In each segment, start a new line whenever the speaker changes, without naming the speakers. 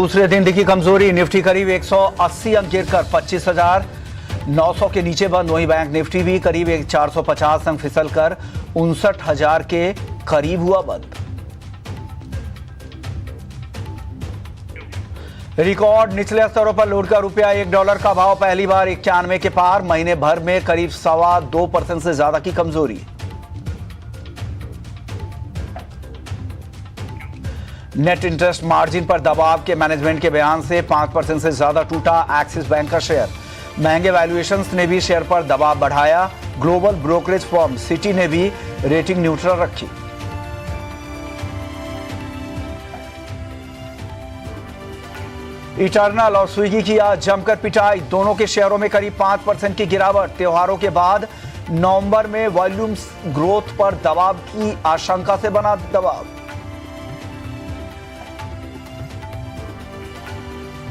दूसरे दिन दिखी कमजोरी, निफ्टी करीब 180 अंक गिरकर 25,900 के नीचे बंद। वहीं बैंक निफ्टी भी करीब 450 अंक फिसलकर 59,000 के करीब हुआ बंद। रिकॉर्ड निचले स्तरों पर लौटकर रुपया $1 का भाव पहली बार 91 के पार। महीने भर में करीब 2.25% से ज्यादा की कमजोरी। नेट इंटरेस्ट मार्जिन पर दबाव के मैनेजमेंट के बयान से 5% से ज्यादा टूटा एक्सिस बैंक का शेयर। महंगे वैल्यूएशंस ने भी शेयर पर दबाव बढ़ाया। ग्लोबल ब्रोकरेज फर्म सिटी ने भी रेटिंग न्यूट्रल रखी। इटर्नल और स्विगी की आज जमकर पिटाई, दोनों के शेयरों में करीब 5% की गिरावट। त्योहारों के बाद नवंबर में वॉल्यूम्स ग्रोथ पर दबाव की आशंका से बना दबाव।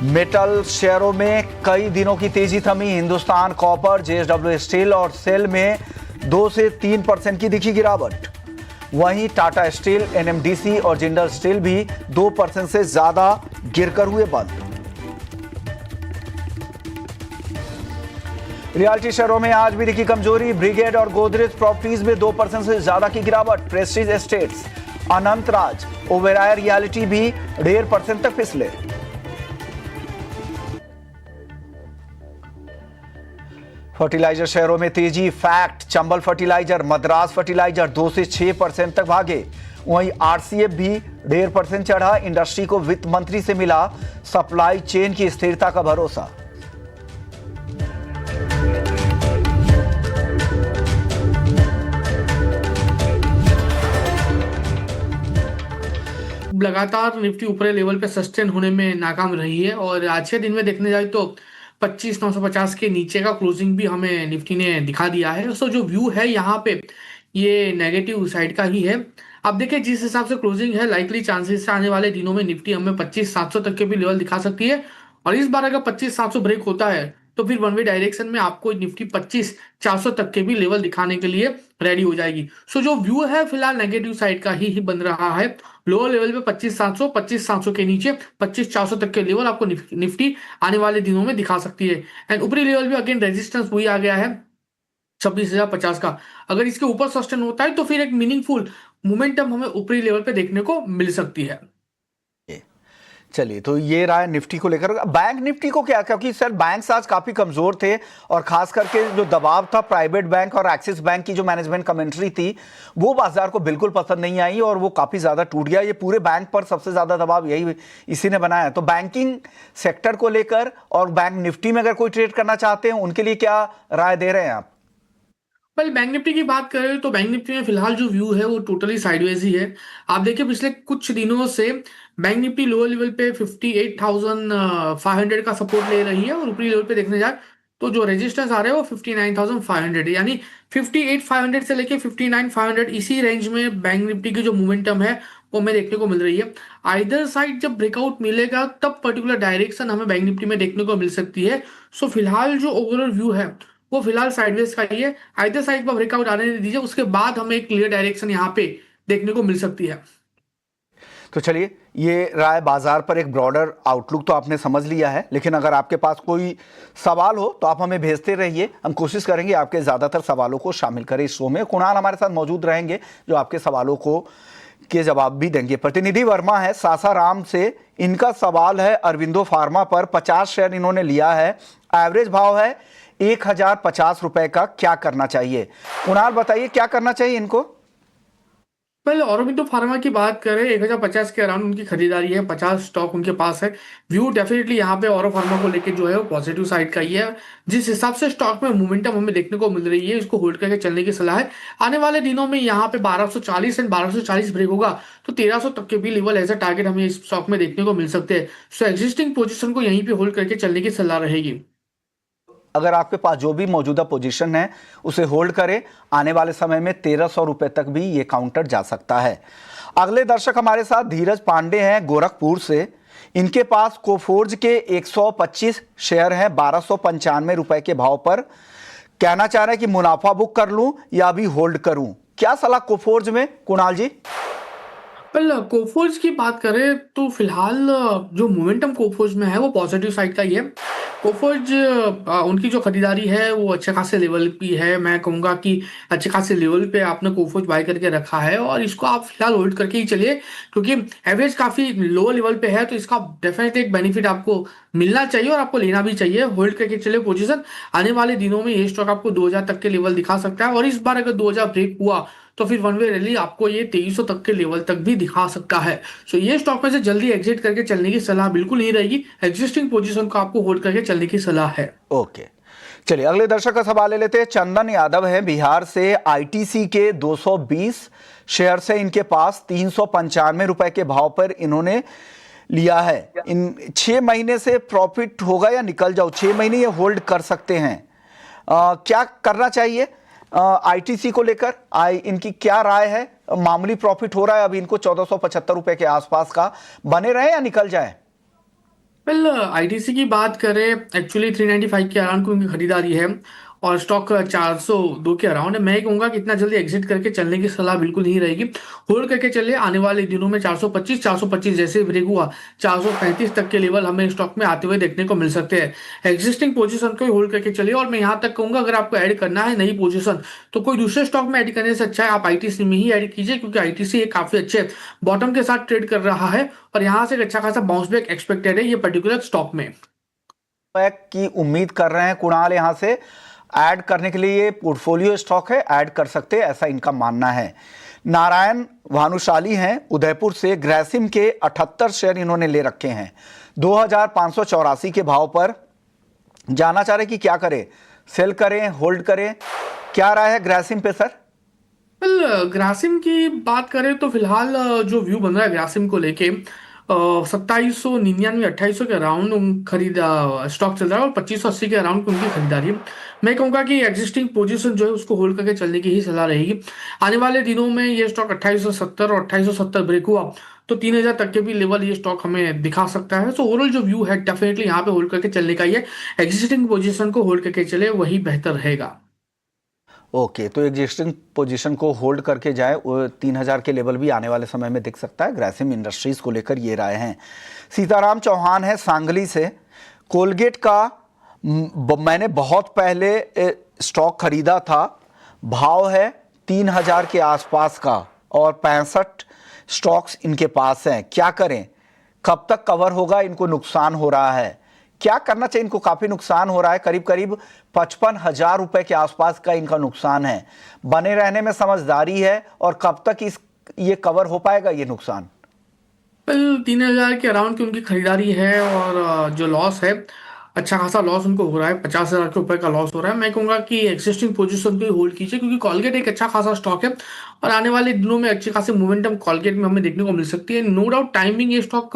मेटल शेयरों में कई दिनों की तेजी थमी। हिंदुस्तान कॉपर, जेएसडब्ल्यू स्टील और सेल में 2 से 3% की दिखी गिरावट। वहीं टाटा स्टील, एनएमडीसी और जिंदल स्टील भी 2% से ज्यादा गिरकर हुए बंद। रियल्टी शेयरों में आज भी दिखी कमजोरी। ब्रिगेड और गोदरेज प्रॉपर्टीज में 2% से ज्यादा की गिरावट। Prestige Estates, Anant Raj, Oberoi Realty भी 1.5% तक फिसले। फर्टिलाइजर शेयरों में तेजी। FACT, Chambal fertiliser, Madras fertiliser 2 से 6% तक भागे। वहीं आरसीएफ भी 1.5% चढ़ा। इंडस्ट्री को वित्त मंत्री से मिला सप्लाई चेन की स्थिरता का भरोसा।
लगातार निफ्टी ऊपरी लेवल पे सस्टेन होने में नाकाम रही है और आज के दिन में देखने जाए तो 25,950 के नीचे का क्लोजिंग भी हमें निफ्टी ने दिखा दिया है। सो जो व्यू है यहाँ पे ये नेगेटिव साइड का ही है। अब देखिए जिस हिसाब से क्लोजिंग है, लाइकली चांसेस से आने वाले दिनों में निफ्टी हमें 25,700 तक के भी लेवल दिखा सकती है। और इस बार अगर 25,700 ब्रेक होता है तो फिर वन वे डायरेक्शन में आपको निफ्टी 25,400 तक के भी लेवल दिखाने के लिए रेडी हो जाएगी। सो जो व्यू है फिलहाल नेगेटिव साइड का ही बन रहा है। लोअर लेवल पे 25,700 के नीचे 25,400 तक के लेवल आपको निफ्टी आने वाले दिनों में दिखा सकती है। एंड ऊपरी लेवल भी अगेन रेजिस्टेंस वही आ गया है 26,050 का। अगर इसके ऊपर सस्टेन होता है तो फिर एक मीनिंगफुल मोमेंटम हमें ऊपरी लेवल पे देखने को मिल सकती है।
चलिए, तो ये रहा निफ्टी को लेकर। बैंक निफ्टी को क्या, क्योंकि सर बैंक्स आज काफी कमजोर थे और खास करके जो दबाव था प्राइवेट बैंक और एक्सिस बैंक की जो मैनेजमेंट कमेंट्री थी वो बाजार को बिल्कुल पसंद नहीं आई और वो काफी ज्यादा टूट गया। ये पूरे बैंक पर सबसे ज्यादा दबाव यही इसी ने बनाया। तो बैंकिंग सेक्टर को लेकर और बैंक निफ्टी में अगर कोई ट्रेड करना चाहते हैं उनके लिए क्या राय दे रहे हैं आप?
वेल, बैंक निफ्टी की बात करें तो बैंक निफ्टी में फिलहाल जो व्यू है वो टोटली साइडवेज ही है। आप देखिए पिछले कुछ दिनों से बैंक निफ्टी लोअर लेवल पे 58,500 का सपोर्ट ले रही है और ऊपरी लेवल पे देखने जाए तो जो रेजिस्टेंस आ रहे हैं वो 59,500 है। यानी 58,500 से लेके 59,500 इसी रेंज में बैंक निफ्टी की जो मोमेंटम है वो हमें देखने को मिल रही है। आइदर साइड जब ब्रेकआउट मिलेगा तब पर्टिकुलर डायरेक्शन हमें बैंक निफ्टी में देखने को मिल सकती है। सो फिलहाल जो ओवरऑल व्यू है वो फिलहाल साइडवेज का ही है। आइदर साइड पर ब्रेकआउट आने दीजिए, उसके बाद हमें एक क्लियर डायरेक्शन यहाँ पे देखने को मिल सकती है।
तो चलिए, ये राय बाजार पर एक ब्रॉडर आउटलुक तो आपने समझ लिया है, लेकिन अगर आपके पास कोई सवाल हो तो आप हमें भेजते रहिए। हम कोशिश करेंगे आपके ज्यादातर सवालों को शामिल करें इस शो में। कुणाल हमारे साथ मौजूद रहेंगे जो आपके सवालों को के जवाब भी देंगे। प्रतिनिधि वर्मा है सासाराम से, इनका सवाल है अरविंदो फार्मा पर 50 शेयर इन्होंने लिया है, एवरेज भाव है 1,050 रुपए का, क्या करना चाहिए? कुणाल बताइए क्या करना चाहिए इनको?
पहले ऑरोबिंदो फार्मा की बात करें 1,050 के अराउंड उनकी खरीदारी है, 50 स्टॉक उनके पास है। व्यू डेफिनेटली यहाँ पे ऑरो फार्मा को लेके जो है वो पॉजिटिव साइड का ही है। जिस हिसाब से स्टॉक में मोमेंटम हमें देखने को मिल रही है इसको होल्ड करके चलने की सलाह है। आने वाले दिनों में यहाँ पे 1240 एंड 1240 ब्रेक होगा तो 1300 तक के भी लेवल एज अ टारगेट हमें इस स्टॉक में देखने को मिल सकते हैं। सो एग्जिस्टिंग पोजिशन को यहीं पे होल्ड करके चलने की सलाह रहेगी।
अगर आपके पास जो भी मौजूदा पोजीशन है उसे होल्ड करें, आने वाले समय में 1,300 रुपए तक भी ये काउंटर जा सकता है। अगले दर्शक हमारे साथ धीरज पांडे हैं गोरखपुर से, इनके पास कोफोर्ज के 125 शेयर हैं 1,295 रुपए के भाव पर। कहना चाह रहे हैं कि मुनाफा बुक कर लूं या अभी होल्ड करूं, क्या सलाह कोफोर्ज में कुणाल जी?
वेल कोफोर्ज की बात करें तो फिलहाल जो मोमेंटम कोफोर्ज में है वो पॉजिटिव साइड का ही है। कोफोर्ज उनकी जो खरीदारी है वो अच्छे खासे लेवल की है। मैं कहूँगा कि अच्छे खासे लेवल पे आपने कोफोर्ज बाय करके रखा है और इसको आप फिलहाल होल्ड करके ही चलिए, क्योंकि एवरेज काफ़ी लो लेवल पे है, तो इसका डेफिनेटली एक बेनिफिट आपको मिलना चाहिए और आपको लेना भी चाहिए। होल्ड करके चलिए पोजीशन। आने वाले दिनों में ये स्टॉक आपको 2000 तक के लेवल दिखा सकता है और इस बार अगर 2000 ब्रेक हुआ तो फिर वन वे रैली आपको ये 2300 तक के लेवल तक भी दिखा सकता है। सो ये स्टॉक में से जल्दी एग्जिट करके चलने की सलाह बिल्कुल नहीं रहेगी। एग्जिस्टिंग पोजीशन को आपको होल्ड करके चलने की सलाह है।
ओके, चलिए अगले दर्शक का सवाल ले लेते हैं। चंदन यादव है बिहार से। आईटीसी के 220 शेयर से इनके पास 395 रुपए के भाव पर इन्होंने लिया है। इन 6 महीने से प्रॉफिट होगा या निकल जाओ? 6 महीने ये होल्ड कर सकते हैं। क्या करना चाहिए आईटीसी को लेकर? इनकी क्या राय है? मामूली प्रॉफिट हो रहा है अभी इनको 1475 रुपए के आसपास का। बने रहे या निकल जाए?
वेल आईटीसी की बात करें, एक्चुअली 395 के अराउंड की उनकी खरीदारी है और स्टॉक 402 के अराउंड है। मैं कहूंगा कि इतना जल्दी एग्जिट करके चलने की सलाह बिल्कुल नहीं रहेगी। होल्ड करके चलिए। आने वाले दिनों में 425 जैसे ब्रेक हुआ 435 तक के लेवल हमें स्टॉक में आते हुए देखने को मिल सकते हैं। एग्जिस्टिंग पोजीशन को होल्ड करके चलिए और मैं यहाँ तक कहूंगा अगर आपको ऐड करना है नई पोजीशन तो कोई दूसरे स्टॉक में ऐड करने से अच्छा है आप आईटीसी में ही ऐड कीजिए, क्योंकि आईटीसी एक काफी अच्छे बॉटम के साथ ट्रेड कर रहा है और यहाँ से एक अच्छा खासा बाउंस बैक एक्सपेक्टेड है ये पर्टिकुलर स्टॉक में।
की उम्मीद कर रहे हैं कुणाल यहां से ऐड करने के लिए। ये पोर्टफोलियो स्टॉक है, ऐड कर सकते हैं ऐसा इनका मानना है। नारायण भानुशाली हैं उदयपुर से। ग्रासिम के 78 शेयर इन्होंने ले रखे हैं 2584 के भाव पर। जानना चाह रहे कि क्या करें, सेल करें, होल्ड करें? क्या राय है ग्रासिम पे सर?
वेल ग्रासिम की बात करें तो फिलहाल जो व्यू बन रहा है ग्रासिम को लेके 2799 2800 के अराउंड खरीद स्टॉक चल रहा है और 2580 के अराउंड की उनकी खरीदारी है। मैं कहूंगा कि एग्जिस्टिंग पोजीशन जो है उसको होल्ड करके चलने की ही सलाह रहेगी। आने वाले दिनों में ये स्टॉक 2870 और 2870 ब्रेक हुआ तो 3000 तक के भी लेवल ये स्टॉक हमें दिखा सकता है। सो ओवरऑल जो व्यू है डेफिनेटली यहाँ पे होल्ड करके चलने का ही है। एग्जिस्टिंग पोजीशन को होल्ड करके चले वही बेहतर रहेगा।
ओके, तो एग्जिस्टिंग पोजीशन को होल्ड करके जाए। 3000 के लेवल भी आने वाले समय में दिख सकता है। ग्रासिम इंडस्ट्रीज को लेकर ये राय हैं। सीताराम चौहान है सांगली से। कोलगेट का मैंने बहुत पहले स्टॉक खरीदा था, भाव है 3000 के आसपास का और 65 स्टॉक्स इनके पास हैं। क्या करें? कब तक कवर होगा? इनको नुकसान हो रहा है, क्या करना चाहिए? इनको काफी नुकसान हो रहा है, करीब करीब 55,000 रुपए के आसपास का इनका नुकसान है। बने रहने में समझदारी है और कब तक ये कवर हो पाएगा ये नुकसान?
3000 के अराउंड की उनकी खरीदारी है और जो लॉस है अच्छा खासा लॉस उनको हो रहा है। 50,000 के ऊपर का लॉस हो रहा है। मैं कहूंगा कि एक्सिस्टिंग पोजीशन पे होल्ड कीजिए, क्योंकि कॉलगेट एक अच्छा खासा स्टॉक है और आने वाले दिनों में अच्छी खासी मोमेंटम कॉलगेट में हमें देखने को मिल सकती है। नो डाउट टाइमिंग ये स्टॉक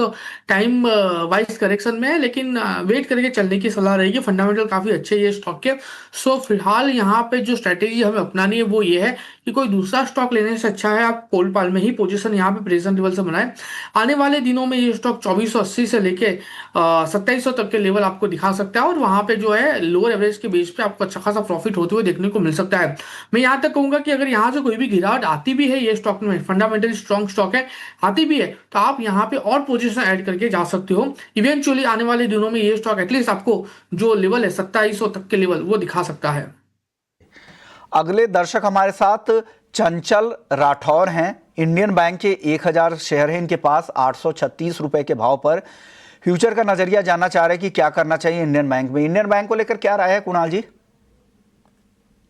टाइम वाइज करेक्शन में है, लेकिन वेट करके चलने की सलाह रहेगी। फंडामेंटल काफी अच्छे ये स्टॉक के। सो फिलहाल यहाँ पे जो स्ट्रेटेजी हमें अपनानी है वो ये है कि कोई दूसरा स्टॉक लेने से अच्छा है आप पोल पाल में ही पोजीशन यहाँ पे प्रेजेंट लेवल से बनाए। आने वाले दिनों में ये स्टॉक 2480 से लेके 2700 तक के लेवल आपको दिखा सकता है और वहां पे जो है लोअर एवरेज के बेस पे आपको अच्छा खासा प्रॉफिट होते हुए देखने को मिल सकता है। मैं यहाँ तक कहूंगा कि अगर यहाँ से कोई भी गिरावट आती भी है ये स्टॉक में, फंडामेंटली स्ट्रॉन्ग स्टॉक है, आती भी है तो आप यहाँ पे और पोजीशन ऐड करके जा सकते हो। इवेंचुअली आने वाले दिनों में ये स्टॉक एटलीस्ट आपको जो लेवल है 2700 तक के लेवल वो दिखा सकता है।
अगले दर्शक हमारे साथ चंचल राठौर हैं। इंडियन बैंक के 1000 शेयर हैं इनके पास 836 रुपए के भाव पर। फ्यूचर का नजरिया जानना चाह रहे हैं कि क्या करना चाहिए इंडियन बैंक में। इंडियन बैंक को लेकर क्या राय है कुणाल जी?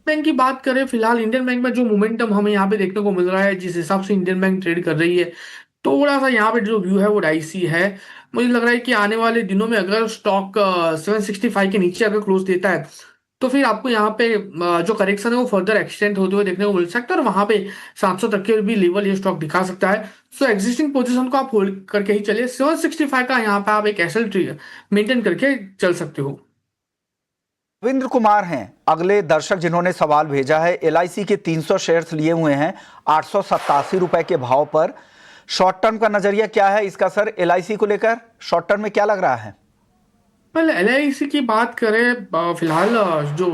बैंक की बात करें फिलहाल इंडियन बैंक में जो मोमेंटम हमें यहाँ पे देखने को मिल रहा है, जिस हिसाब से इंडियन बैंक ट्रेड कर रही है, थोड़ा सा यहाँ पे जो व्यू है वो डाइसी है। मुझे लग रहा है कि आने वाले दिनों में अगर स्टॉक 765 के नीचे अगर क्लोज देता है तो फिर आपको यहाँ पे जो करेक्शन है वो फर्दर एक्सटेंड होते हुए देखने को मिल सकता है और वहां पे 700 तक के भी लेवल ये स्टॉक दिखा सकता है। सो एग्जिस्टिंग पोजीशन को आप होल्ड करके ही चलिए। 765 का यहाँ पे आप एक एसएल मेंटेन करके चल सकते हो।
रविंद्र कुमार हैं अगले दर्शक जिन्होंने सवाल भेजा है। एलआईसी के 300 शेयर्स लिए हुए हैं 887 रुपए के भाव पर। शॉर्ट टर्म का नजरिया क्या है इसका सर? एलआईसी को लेकर शॉर्ट टर्म में क्या लग रहा है?
पहले एलआईसी की बात करें फिलहाल जो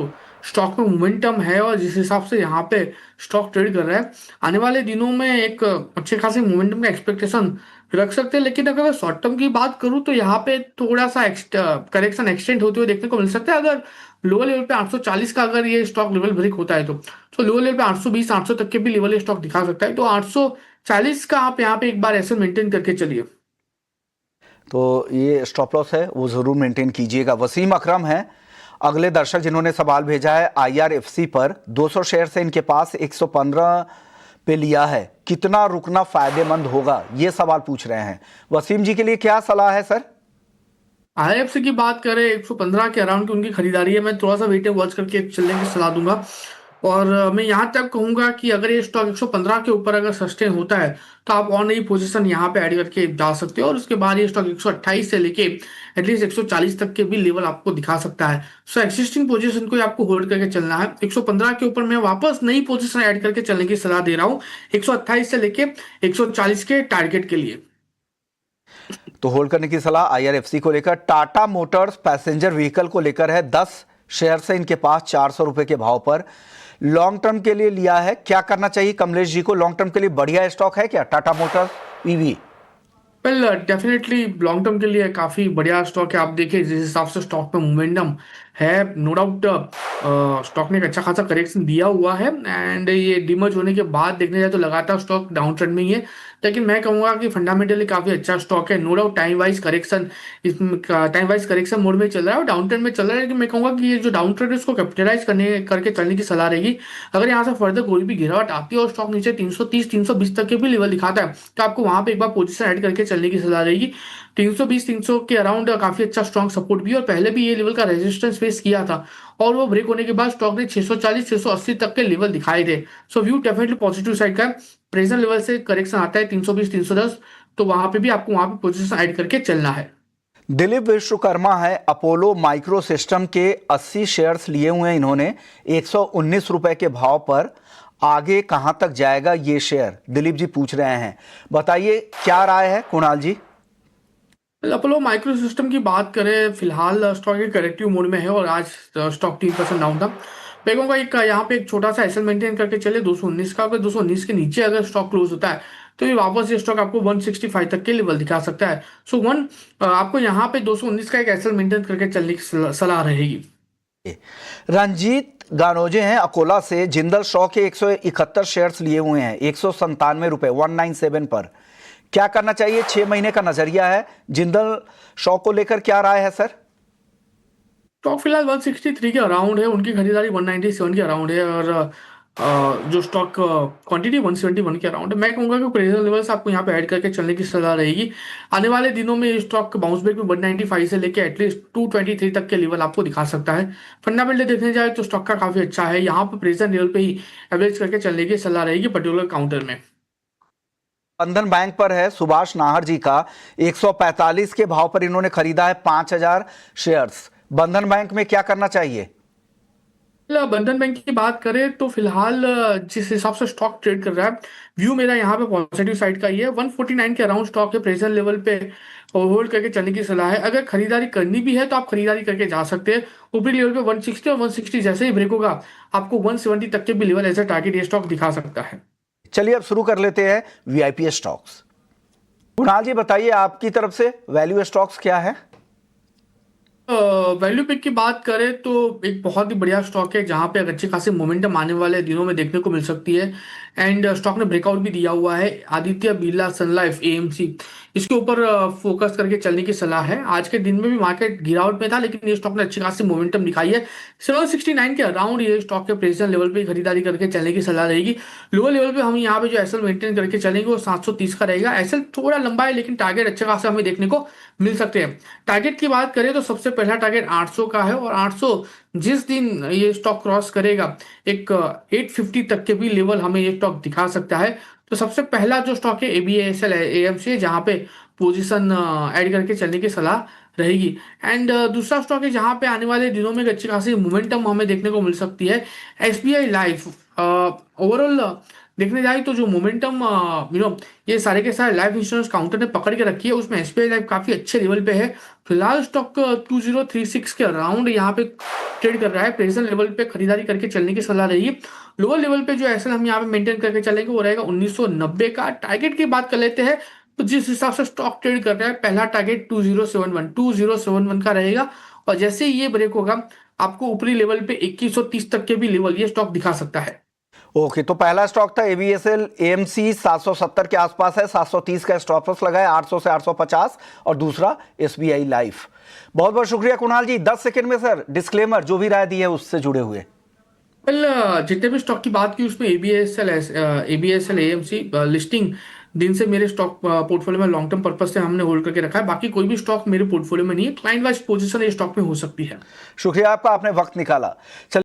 स्टॉक में मोमेंटम है और जिस हिसाब से यहाँ पे स्टॉक ट्रेड कर रहा है, आने वाले दिनों में एक अच्छे खासे मोमेंटम का एक्सपेक्टेशन रख सकते हैं। लेकिन अगर शॉर्ट टर्म की बात करूँ तो यहाँ पे थोड़ा सा करेक्शन एक्सटेंड होते हुए देखने को मिल सकता है। अगर लोअर लेवल पे 840 का अगर ये स्टॉक लेवल ब्रेक होता है तो लोअर लेवल पे 820 800 तक के भी लेवल ये स्टॉक दिखा सकता है। तो 840 का आप यहाँ पे एक बार ऐसे मेंटेन करके चलिए।
तो ये स्टॉप लॉस है वो ज़रूर मेंटेन कीजिएगा। वसीम अकरम है अगले दर्शक जिन्होंने सवाल भेजा है। IRFC पर 200 शेयर से इनके पास 115 पे लिया है, कितना रुकना फायदेमंद होगा, ये सवाल पूछ रहे हैं। वसीम जी के लिए क्या सलाह है सर?
IFC की बात करें 115 के अराउंड की उनकी खरीदारी है। मैं थोड़ा सा वेट एंड वॉच करके चलने की सलाह दूंगा। और मैं यहाँ तक कहूंगा कि अगर ये स्टॉक 115 के ऊपर अगर सस्टेन होता है तो आप और नई पोजीशन यहाँ पे ऐड करके जा सकते हो। और उसके बाद ये स्टॉक 128 से लेके एटलीस्ट 140 तक के भी लेवल आपको दिखा सकता है। सो एक्सिस्टिंग पोजीशन को ही आपको होल्ड करके चलना है। 115 के ऊपर मैं वापस नई पोजीशन ऐड करके चलने की सलाह दे रहा हूँ 128 से लेके 140 के टारगेट के लिए।
तो होल्ड करने की सलाह IRFC को लेकर। टाटा मोटर्स पैसेंजर व्हीकल को लेकर है, 10 शेयर से इनके पास 400 रुपए के भाव पर लॉन्ग टर्म के लिए लिया है, क्या करना चाहिए कमलेश जी को? लॉन्ग टर्म के लिए बढ़िया स्टॉक है क्या Tata Motors PV?
Well definitely long term के लिए काफी बढ़िया स्टॉक है। आप देखिए जिस हिसाब से स्टॉक में मोमेंटम है, नो डाउट स्टॉक ने एक अच्छा खासा करेक्शन दिया हुआ है। एंड ये डिमर्ज होने के बाद देखने जाए तो लगातार स्टॉक डाउन ट्रेंड में ही है। लेकिन मैं कहूंगा कि फंडामेंटली काफी अच्छा स्टॉक है। No doubt time wise correction mode में चल रहा है और डाउन ट्रेंड में चल रहा है। लेकिन मैं कहूंगा कि ये जो डाउन ट्रेंड है उसको कैपिटलाइज करके चलने की सलाह रहेगी। अगर यहाँ से फर्दर कोई भी गिरावट आती है और स्टॉक नीचे 330 320 तक के भी लेवल दिखाता है तो आपको वहां पे एक बार पोजीशन ऐड करके चलने की सलाह रहेगी। 320 300 के अराउंड काफी अच्छा स्ट्रॉन्ग सपोर्ट भी है और पहले भी ये लेवल का रेजिस्टेंस फेस किया था और वो ब्रेक होने के बाद स्टॉक ने 640 680 तक के लेवल दिखाए थे। सो व्यू डेफिनेटली पॉजिटिव साइड का है। प्रेजेंट लेवल से करेक्शन आता है 320 310, तो वहां पे भी आपको वहां पे पोजीशन ऐड करके चलना है।
दिलीप विश्वकर्मा है अपोलो माइक्रो सिस्टम के 80 शेयर्स लिए हुए हैं इन्होंने 119 रुपए के भाव पर। आगे कहां तक जाएगा ये शेयर, दिलीप जी पूछ रहे हैं, बताइए क्या राय है कुणाल जी?
अपोलो माइक्रो सिस्टम की बात करें, फिलहाल स्टॉक एक करेक्टिव मोड में है और आज स्टॉक 3% डाउन था। मैं कहूँगा एक यहाँ पे एक छोटा सा एसएल मेंटेन करके चले 219 का। अगर 219 के नीचे अगर स्टॉक क्लोज होता है तो ये वापस ये स्टॉक आपको 165 तक के लेवल दिखा सकता है। सो आपको यहाँ पे 219 का एक एसएल मेंटेन करके चलने की सलाह रहेगी।
रंजीत गानोजे हैं अकोला से, जिंदल शॉ के 171 शेयर्स लिए हुए हैं 197 रुपए 197 पर, क्या करना चाहिए? 6 महीने का नजरिया है जिंदल शॉ को लेकर, क्या राय है सर?
स्टॉक फिलहाल 163 के अराउंड है, उनकी खरीदारी 197 के अराउंड है और जो स्टॉक क्वांटिटी 171 के अराउंड है। मैं कहूंगा कि प्रेशर लेवल्स आपको यहाँ पे ऐड करके चलने की सलाह रहेगी। आने वाले दिनों में ये स्टॉक बाउंस बैक में 195 से लेके एटलीस्ट 223 तक के लेवल आपको दिखा सकता है। फंडामेंटल देखने जाए तो स्टॉक का काफी अच्छा है। यहाँ पे प्रेशर लेवल पे ही एवरेज करके चलने की सलाह रहेगी पर्टिकुलर काउंटर में।
बंधन बैंक पर है सुभाष नाहर जी का 145 के भाव पर इन्होंने खरीदा है 5000 शेयर्स। बंधन बैंक में क्या करना चाहिए?
बंधन बैंक की बात करें तो फिलहाल जिस हिसाब से स्टॉक ट्रेड कर रहा है, व्यू मेरा यहाँ पे पॉजिटिव साइड का ही है। 149 के अराउंड स्टॉक है, प्रेजेंट लेवल पे होल्ड करके चलने की सलाह है। अगर खरीदारी करनी भी है तो आप खरीदारी करके जा सकते हैं। ऊपरी लेवल पे 160 और 160 जैसे ही ब्रेक होगा आपको 170 तक के भी लेवल एज ए टारगेट ये स्टॉक दिखा सकता है।
चलिए अब शुरू कर लेते हैं VIP स्टॉक्स। कुणाल जी बताइए आपकी तरफ से वैल्यू स्टॉक्स क्या है?
वैल्यू पिक की बात करें तो एक बहुत ही बढ़िया स्टॉक है जहां पे अच्छे खासे मोमेंटम आने वाले दिनों में देखने को मिल सकती है। एंड स्टॉक ने ब्रेकआउट भी दिया हुआ है। आदित्य बिरला सन लाइफ AMC, इसके ऊपर फोकस करके चलने की सलाह है। आज के दिन में भी मार्केट गिरावट में था लेकिन ये स्टॉक ने अच्छी खासी मोमेंटम दिखाई है। 769 के अराउंड ये स्टॉक के प्रेजेंट लेवल पे खरीदारी करके चलने की सलाह रहेगी। लोअर लेवल पे हम यहाँ पे जो एसएल मेंटेन करके चलेंगे वो 730 का रहेगा। एसएल थोड़ा लंबा है लेकिन टारगेट अच्छे खासे हमें देखने को मिल सकते हैं। टारगेट की बात करें तो सबसे पहला टारगेट 800 का है और 800 जिस दिन ये स्टॉक क्रॉस करेगा एक 850 तक के भी लेवल हमें ये स्टॉक दिखा सकता है। तो सबसे पहला जो स्टॉक है ABSL AMC जहां पे पोजीशन ऐड करके चलने की सलाह रहेगी। एंड दूसरा स्टॉक है जहां पे आने वाले दिनों में अच्छी खासी मोमेंटम हमें देखने को मिल सकती है, SBI लाइफ। ओवरऑल देखने जाए तो जो मोमेंटम ये सारे के सारे लाइफ इंश्योरेंस काउंटर ने पकड़ के रखी है, उसमें एसबीआई लाइफ काफी अच्छे लेवल पे है। फिलहाल स्टॉक 2036 के अराउंड यहाँ पे ट्रेड कर रहा है। प्रेजेंट लेवल पे खरीदारी करके चलने की सलाह रही है। लोअर लेवल पे जो एसएल हम यहाँ पे मेंटेन करके चलेंगे वो रहेगा 1990 का। टारगेट की बात कर लेते हैं तो जिस हिसाब से स्टॉक ट्रेड कर रहा है, पहला टारगेट 2071 का रहेगा, और जैसे ही ये ब्रेक होगा आपको ऊपरी लेवल पे 2130 तक के भी लेवल ये स्टॉक दिखा सकता है।
ओके, तो पहला स्टॉक था एबीएसएल एएमसी 770 के आसपास है, 730 का स्टॉप लॉस लगा है, 800 से 850, और दूसरा एसबीआई लाइफ। बहुत बहुत शुक्रिया कुणाल जी। 10 सेकंड में सर डिस्क्लेमर जो भी राय दी है उससे जुड़े हुए।
वेल जितने भी स्टॉक की बात की उसमें एबीएसएल एएमसी लिस्टिंग दिन से मेरे स्टॉक पोर्टफोलियो में लॉन्ग टर्म पर्पज से हमने होल्ड करके रखा है। बाकी कोई भी स्टॉक मेरे पोर्टफोलियो में नहीं है। क्लाइंट वाइज पोजीशन ये स्टॉक में हो सकती है।
शुक्रिया आपका, आपने वक्त निकाला। चलिए